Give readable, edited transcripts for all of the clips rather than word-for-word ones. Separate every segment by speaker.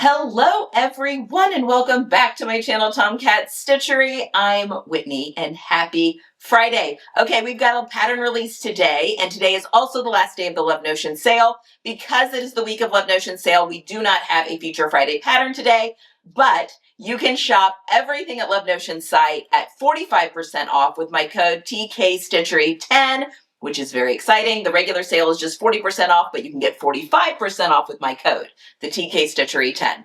Speaker 1: Hello everyone and welcome back to my channel Tomcat Stitchery. I'm Whitney and happy Friday. Okay, we've got a pattern release today, and today is also the last day of the Love Notion sale. Because it is the week of Love Notion sale, we do not have a Feature Friday pattern today, but you can shop everything at Love Notion's site at 45% off with my code TKStitchery10, which is very exciting. The regular sale is just 40% off, but you can get 45% off with my code, the TKStitchery10.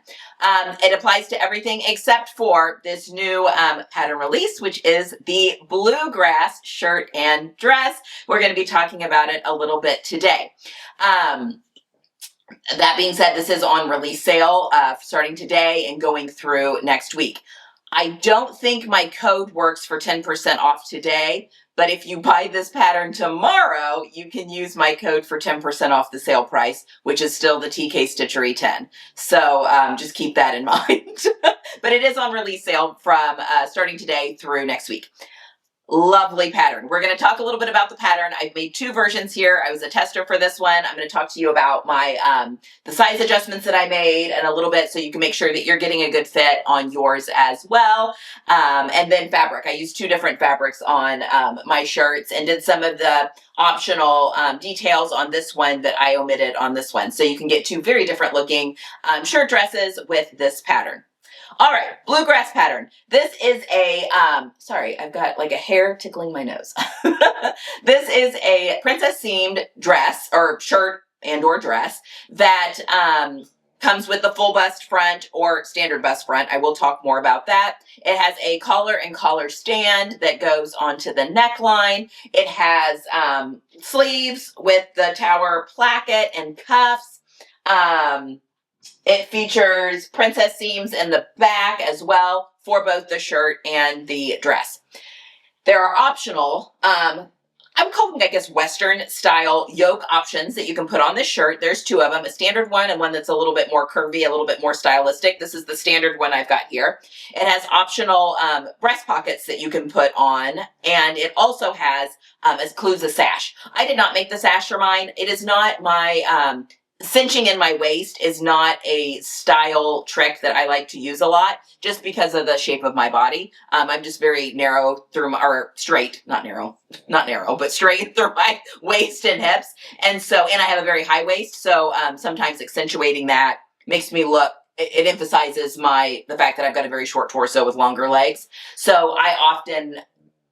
Speaker 1: It applies to everything except for this new pattern release, which is the Bluegrass shirt and dress. We're going to be talking about it a little bit today. That being said, this is on release sale starting today and going through next week. I don't think my code works for 10% off today, but if you buy this pattern tomorrow, you can use my code for 10% off the sale price, which is still the TK Stitchery 10. So just keep that in mind. But it is on release sale from starting today through next week. Lovely pattern. We're going to talk a little bit about the pattern. I've made two versions here. I was a tester for this one. I'm going to talk to you about my the size adjustments that I made and a little bit so you can make sure that you're getting a good fit on yours as well. And then fabric. I used two different fabrics on my shirts and did some of the optional details on this one that I omitted on this one. So you can get two very different looking shirt dresses with this pattern. All right, bluegrass pattern. This is a, sorry, I've got like a hair tickling my nose. This is a princess seamed dress or shirt and or dress that comes with the full bust front or standard bust front. I will talk more about that. It has a collar and collar stand that goes onto the neckline. It has sleeves with the tower placket and cuffs. It features princess seams in the back as well for both the shirt and the dress. There are optional, I would call them, I guess, Western style yoke options that you can put on this shirt. There's two of them, a standard one and one that's a little bit more curvy, a little bit more stylistic. This is the standard one I've got here. It has optional breast pockets that you can put on, and it also has, includes a sash. I did not make the sash for mine. It is not my, cinching in my waist is not a style trick that I like to use a lot just because of the shape of my body. I'm just very narrow through my, or straight, not narrow, but straight through my waist and hips. And so, and I have a very high waist. So sometimes accentuating that makes me look, it emphasizes the fact that I've got a very short torso with longer legs. So I often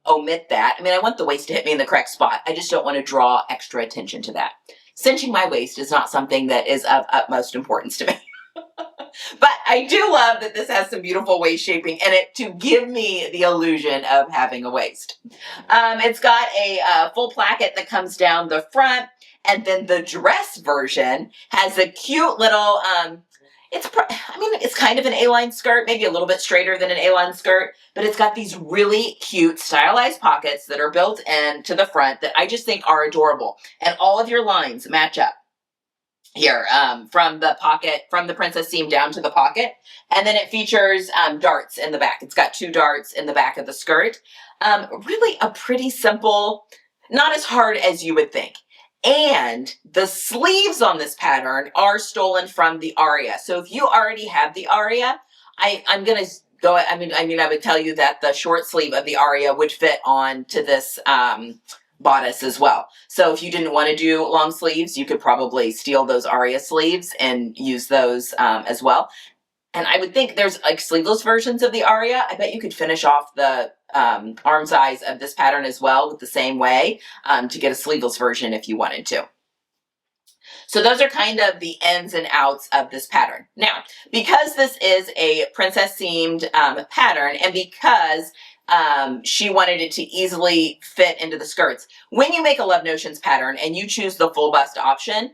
Speaker 1: omit that. I mean, I want the waist to hit me in the correct spot. I just don't want to draw extra attention to that. Cinching my waist is not something that is of utmost importance to me. But I do love that this has some beautiful waist shaping in it to give me the illusion of having a waist. It's got a full placket that comes down the front, and then the dress version has a cute little, it's kind of an A-line skirt, maybe a little bit straighter than an A-line skirt, but it's got these really cute stylized pockets that are built in to the front that I just think are adorable. And all of your lines match up here from the pocket, from the princess seam down to the pocket. And then it features darts in the back. It's got two darts in the back of the skirt. Really a pretty simple, not as hard as you would think. And the sleeves on this pattern are stolen from the Aria. So if you already have the Aria, I'm going to go, I would tell you that the short sleeve of the Aria would fit on to this bodice as well. So if you didn't want to do long sleeves, you could probably steal those Aria sleeves and use those as well. And I would think there's like sleeveless versions of the Aria. I bet you could finish off the arm size of this pattern as well with the same way to get a sleeveless version if you wanted to. So those are kind of the ins and outs of this pattern. Now, because this is a princess seamed pattern, and because she wanted it to easily fit into the skirts. When you make a Love Notions pattern and you choose the full bust option,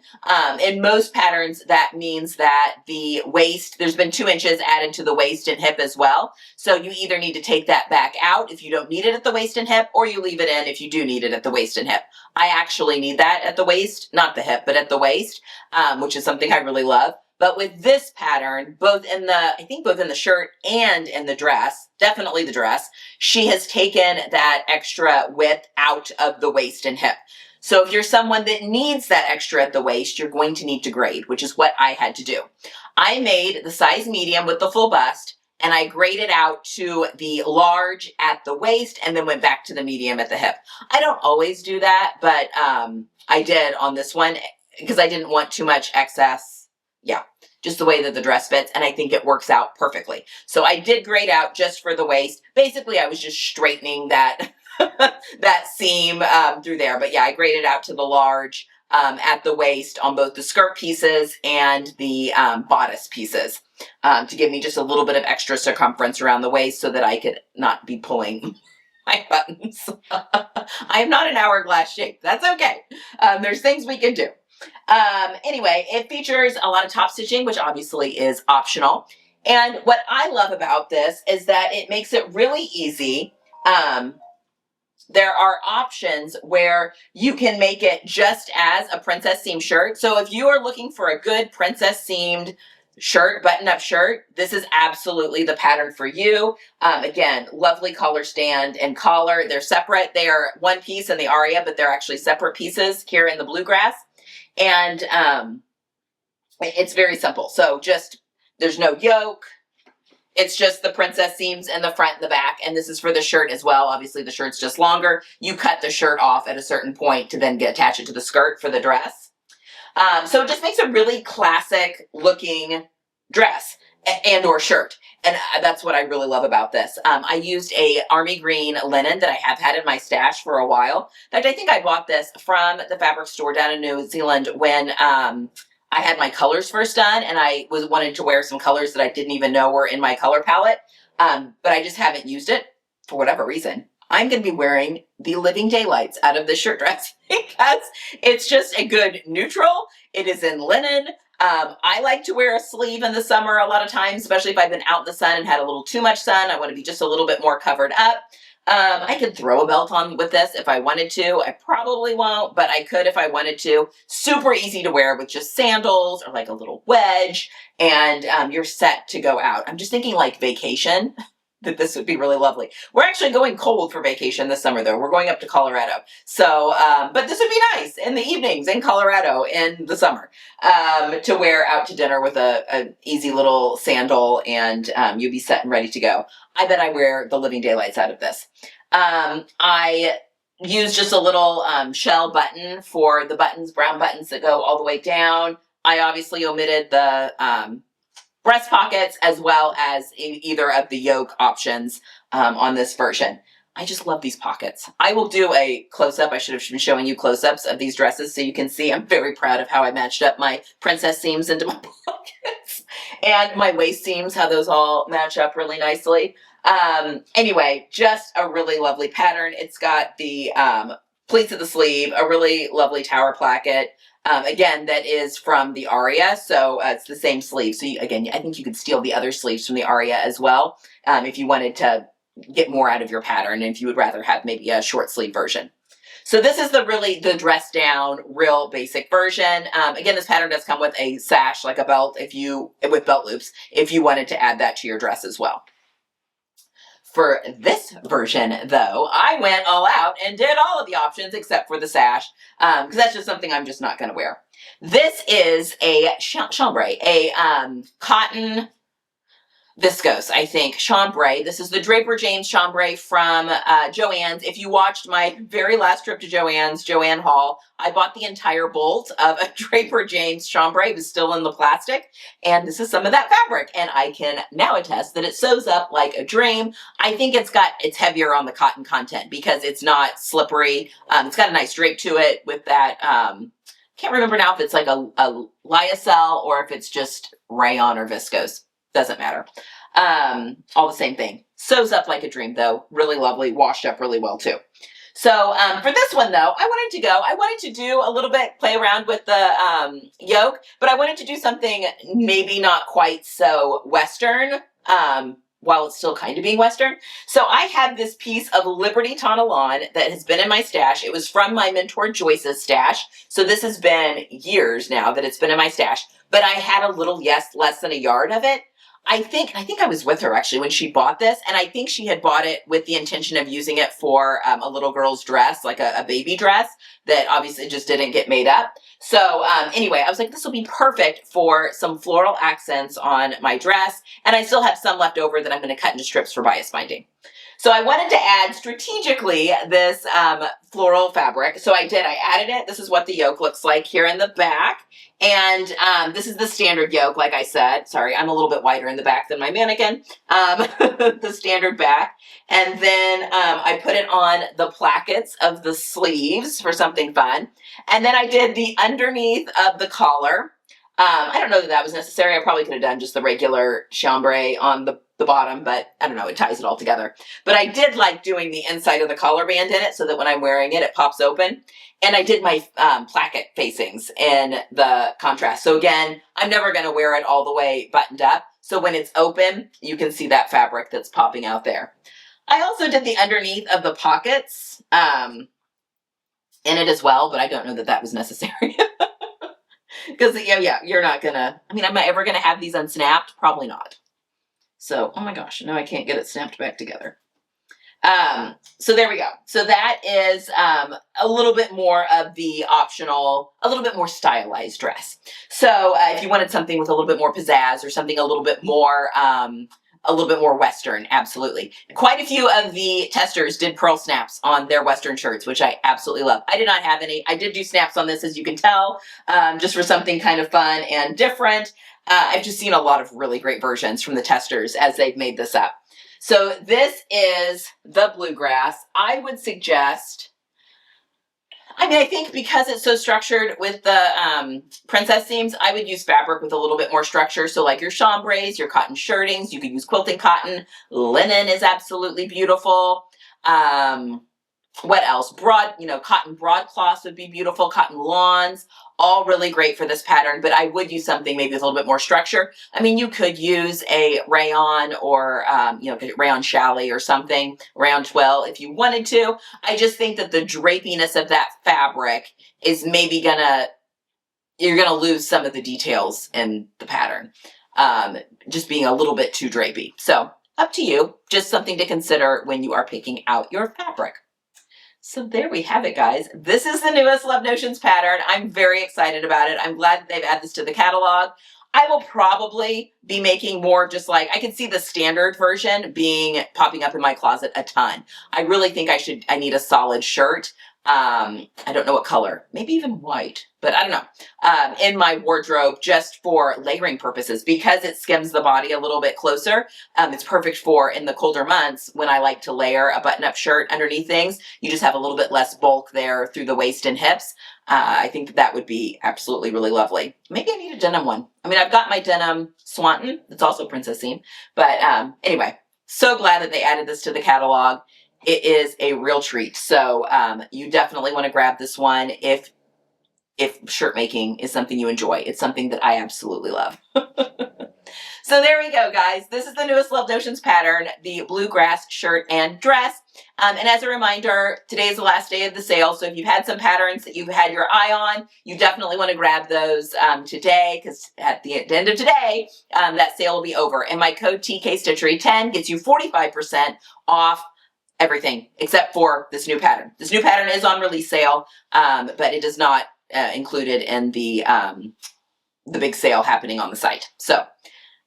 Speaker 1: in most patterns that means that the waist, there's been 2 inches added to the waist and hip as well. So you either need to take that back out if you don't need it at the waist and hip, or you leave it in if you do need it at the waist and hip. I actually need that at the waist, not the hip, but at the waist, which is something I really love. But with this pattern, I think both in the shirt and in the dress, definitely the dress, she has taken that extra width out of the waist and hip. So if you're someone that needs that extra at the waist, you're going to need to grade, which is what I had to do. I made the size medium with the full bust, and I graded out to the large at the waist and then went back to the medium at the hip. I don't always do that, but I did on this one because I didn't want too much excess. Yeah, just the way that the dress fits, and I think it works out perfectly. So I did grade out just for the waist. Basically, I was just straightening that that seam through there. But yeah, I graded out to the large at the waist on both the skirt pieces and the bodice pieces to give me just a little bit of extra circumference around the waist so that I could not be pulling my buttons. I am not an hourglass shape. That's okay. There's things we can do. Anyway, it features a lot of top stitching, which obviously is optional. And what I love about this is that it makes it really easy. There are options where you can make it just as a princess seam shirt. So if you are looking for a good princess seamed shirt, button-up shirt, this is absolutely the pattern for you. Again, lovely collar stand and collar. They're separate. They are one piece in the Aria, but they're actually separate pieces here in the Bluegrass. And it's very simple. So just, there's no yoke. It's just the princess seams in the front and the back, and this is for the shirt as well. Obviously, the shirt's just longer. You cut the shirt off at a certain point to then attach it to the skirt for the dress. So it just makes a really classic looking dress and or shirt, and that's what I really love about this. I used a army green linen that I have had in my stash for a while. In fact, I think I bought this from the fabric store down in New Zealand when I had my colors first done, and I wanted to wear some colors that I didn't even know were in my color palette, but I just haven't used it for whatever reason. I'm going to be wearing the living daylights out of this shirt dress because it's just a good neutral. It is in linen. I like to wear a sleeve in the summer a lot of times, especially if I've been out in the sun and had a little too much sun. I want to be just a little bit more covered up. I could throw a belt on with this if I wanted to. I probably won't, but I could if I wanted to. Super easy to wear with just sandals or like a little wedge, and you're set to go out. I'm just thinking like vacation, that this would be really lovely. We're actually going cold for vacation this summer though. We're going up to Colorado. So, but this would be nice in the evenings in Colorado in the summer to wear out to dinner with a easy little sandal, and you'll be set and ready to go. I bet I wear the living daylights out of this. I use just a little shell button for the buttons, brown buttons that go all the way down. I obviously omitted the breast pockets as well as either of the yoke options on this version. I just love these pockets. I will do a close-up. I should have been showing you close-ups of these dresses so you can see. I'm very proud of how I matched up my princess seams into my pockets and my waist seams, how those all match up really nicely. Anyway, just a really lovely pattern. It's got the pleats of the sleeve, a really lovely tower placket. Again, that is from the Aria, so it's the same sleeve. So again, I think you could steal the other sleeves from the Aria as well if you wanted to get more out of your pattern, and if you would rather have maybe a short sleeve version. So this is the dress down, real basic version. Again, this pattern does come with a sash, like a belt, with belt loops, if you wanted to add that to your dress as well. For this version, though, I went all out and did all of the options except for the sash, because that's just something I'm just not going to wear. This is a chambray, a cotton viscose, I think, chambray. This is the Draper James chambray from Joann's. If you watched my very last trip to Joann's, Joann haul, I bought the entire bolt of a Draper James chambray. It was still in the plastic, and this is some of that fabric, and I can now attest that it sews up like a dream. I think it's heavier on the cotton content because it's not slippery. It's got a nice drape to it with that, can't remember now if it's like a lyocell or if it's just rayon or viscose. Doesn't matter. All the same thing. Sews up like a dream though. Really lovely. Washed up really well too. So for this one though, I wanted to do a little bit, play around with the yoke, but I wanted to do something maybe not quite so Western, while it's still kind of being Western. So I have this piece of Liberty Tonalon that has been in my stash. It was from my mentor Joyce's stash. So this has been years now that it's been in my stash, but I had a little, less than a yard of it. I think I was with her actually when she bought this, and I think she had bought it with the intention of using it for a little girl's dress, like a baby dress that obviously just didn't get made up. So anyway, I was like, this will be perfect for some floral accents on my dress, and I still have some left over that I'm going to cut into strips for bias binding. So I wanted to add strategically this floral fabric. So I did. I added it. This is what the yoke looks like here in the back. And this is the standard yoke, like I said. Sorry, I'm a little bit wider in the back than my mannequin. The standard back. And then I put it on the plackets of the sleeves for something fun. And then I did the underneath of the collar. I don't know that was necessary. I probably could have done just the regular chambray on the bottom, but I don't know, it ties it all together. But I did like doing the inside of the collar band in it so that when I'm wearing it, it pops open. And I did my placket facings in the contrast. So again, I'm never going to wear it all the way buttoned up. So when it's open, you can see that fabric that's popping out there. I also did the underneath of the pockets in it as well, but I don't know that that was necessary. Because, yeah, you're not going to, I mean, am I ever going to have these unsnapped? Probably not. So, oh my gosh, now I can't get it snapped back together. So there we go. So that is a little bit more of the optional, a little bit more stylized dress. So if you wanted something with a little bit more pizzazz or something a little bit more Western, absolutely. Quite a few of the testers did pearl snaps on their Western shirts, which I absolutely love. I did not have any. I did do snaps on this, as you can tell, just for something kind of fun and different. I've just seen a lot of really great versions from the testers as they've made this up. So this is the Bluegrass. I would suggest, I mean, I think because it's so structured with the princess seams, I would use fabric with a little bit more structure. So like your chambrays, your cotton shirtings, you could use quilting cotton. Linen is absolutely beautiful. What else? Cotton broadcloths would be beautiful. Cotton lawns, all really great for this pattern, but I would use something maybe with a little bit more structure. I mean, you could use a rayon or, rayon challis or something, rayon twill if you wanted to. I just think that the drapiness of that fabric is maybe you're gonna lose some of the details in the pattern, just being a little bit too drapey. So up to you, just something to consider when you are picking out your fabric. So there we have it, guys. This is the newest Love Notions pattern. I'm very excited about it. I'm glad that they've added this to the catalog. I will probably be making more, just like, I can see the standard version popping up in my closet a ton. I really think I need a solid shirt. I don't know what color, maybe even white, but I don't know, in my wardrobe just for layering purposes because it skims the body a little bit closer. It's perfect for in the colder months when I like to layer a button-up shirt underneath things. You just have a little bit less bulk there through the waist and hips. I think that would be absolutely really lovely. Maybe I need a denim one. I mean, I've got my denim Swanton. It's also princess seam, but anyway, so glad that they added this to the catalog. It is a real treat. So you definitely want to grab this one if shirt making is something you enjoy. It's something that I absolutely love. So there we go, guys. This is the newest Love Notions pattern, the Bluegrass shirt and dress. And as a reminder, today is the last day of the sale. So if you've had some patterns that you've had your eye on, you definitely want to grab those today, because at the end of today, that sale will be over. And my code TKStitchery10 gets you 45% off everything except for this new pattern. This new pattern is on release sale, but it is not included in the big sale happening on the site. So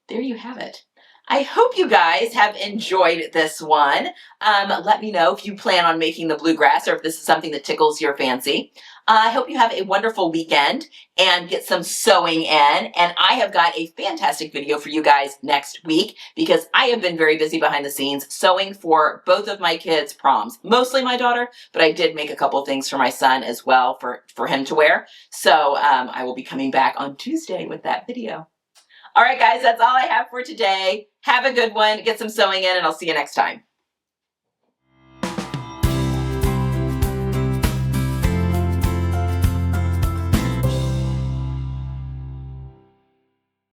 Speaker 1: there you have it. I hope you guys have enjoyed this one. Let me know if you plan on making the Bluegrass or if this is something that tickles your fancy. I hope you have a wonderful weekend and get some sewing in. And I have got a fantastic video for you guys next week because I have been very busy behind the scenes sewing for both of my kids' proms. Mostly my daughter, but I did make a couple things for my son as well for him to wear. So I will be coming back on Tuesday with that video. All right, guys, that's all I have for today. Have a good one. Get some sewing in, and I'll see you next time.